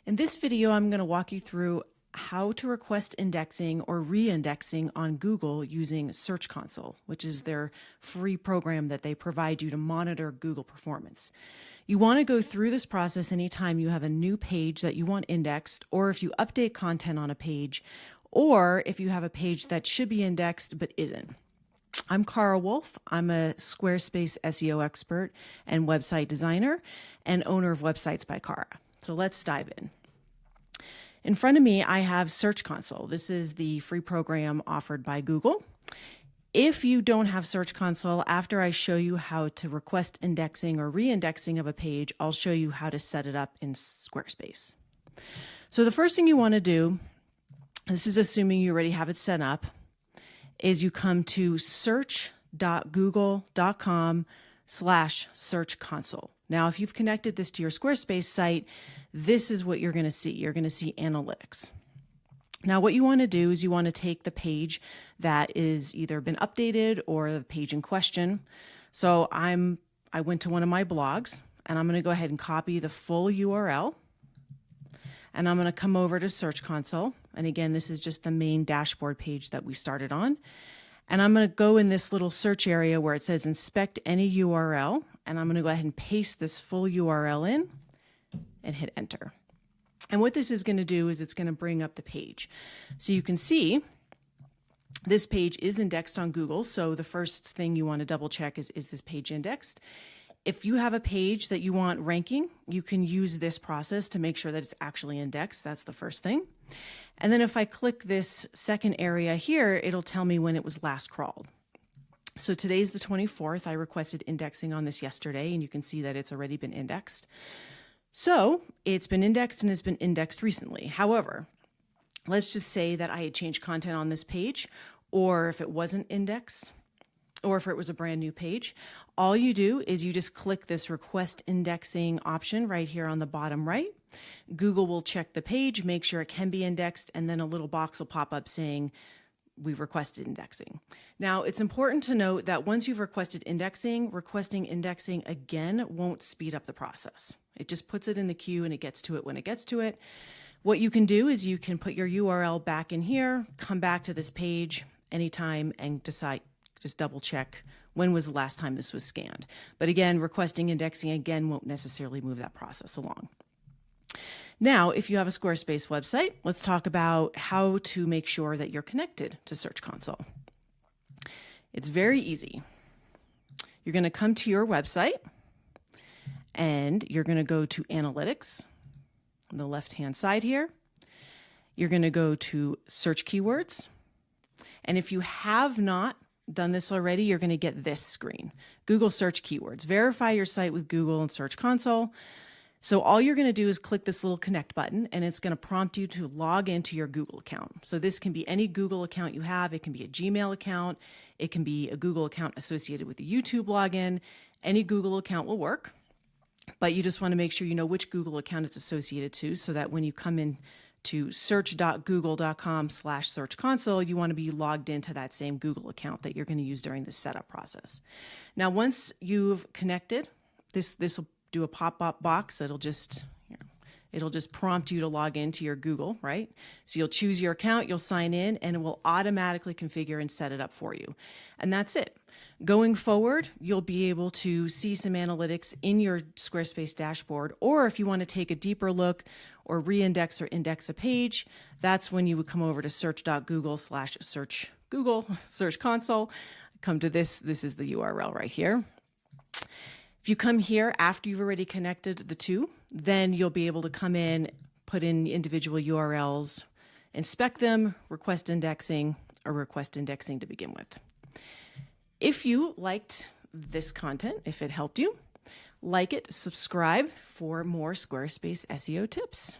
In this video, I'm going to walk you through how to request indexing or re-indexing on Google using Search Console, which is their free program that they provide you to monitor Google performance. You want to go through this process anytime you have a new page that you want indexed, or if you update content on a page, or if you have a page that should be indexed but isn't. I'm Cara Wolf. I'm a Squarespace SEO expert and website designer and owner of Websites by Cara. So let's dive in. In front of me, I have Search Console. This is the free program offered by Google. If you don't have Search Console, after I show you how to request indexing or re-indexing of a page, I'll show you how to set it up in Squarespace. So the first thing you want to do, this is assuming you already have it set up, is you come to search.google.com/Search Console. Now, if you've connected this to your Squarespace site, this is what you're going to see. You're going to see analytics. Now, what you want to do is you want to take the page that is either been updated or the page in question. So I went to one of my blogs, and I'm going to go ahead and copy the full URL. And I'm going to come over to Search Console. And again, this is just the main dashboard page that we started on. And I'm going to go in this little search area where it says inspect any URL. And I'm going to go ahead and paste this full URL in and hit enter. And what this is going to do is it's going to bring up the page. So you can see this page is indexed on Google. So the first thing you want to double check is this page indexed? If you have a page that you want ranking, you can use this process to make sure that it's actually indexed. That's the first thing. And then if I click this second area here, it'll tell me when it was last crawled. So today's the 24th. I requested indexing on this yesterday, and you can see that it's already been indexed. So it's been indexed and it's been indexed recently. However, let's just say that I had changed content on this page, or if it wasn't indexed, or if it was a brand new page, all you do is you just click this request indexing option right here on the bottom right. Google will check the page, make sure it can be indexed, and then a little box will pop up saying we've requested indexing. Now, it's important to note that once you've requested indexing, requesting indexing again won't speed up the process. It just puts it in the queue and it gets to it when it gets to it. What you can do is you can put your URL back in here, come back to this page anytime and decide, just double check when was the last time this was scanned. But again, requesting indexing again won't necessarily move that process along. Now, if you have a Squarespace website, let's talk about how to make sure that you're connected to Search Console. It's very easy. You're going to come to your website and you're going to go to Analytics on the left-hand side here. You're going to go to Search Keywords. And if you have not done this already, you're going to get this screen. Google Search Keywords. Verify your site with Google and Search Console. So all you're going to do is click this little connect button, and it's going to prompt you to log into your Google account. So this can be any Google account you have. It can be a Gmail account. It can be a Google account associated with the YouTube login. Any Google account will work, but you just want to make sure you know which Google account it's associated to so that when you come in to search.google.com/Search Console, you want to be logged into that same Google account that you're going to use during this setup process. Now, once you've connected, this will do a pop-up box that'll just prompt you to log into your Google, right? So you'll choose your account, you'll sign in, and it will automatically configure and set it up for you. And that's it. Going forward, you'll be able to see some analytics in your Squarespace dashboard, or if you want to take a deeper look or re-index or index a page, that's when you would come over to search.google/Search Console. Come to this is the URL right here. If you come here after you've already connected the two, then you'll be able to come in, put in individual URLs, inspect them, request indexing, or request indexing to begin with. If you liked this content, if it helped you, like it, subscribe for more Squarespace SEO tips.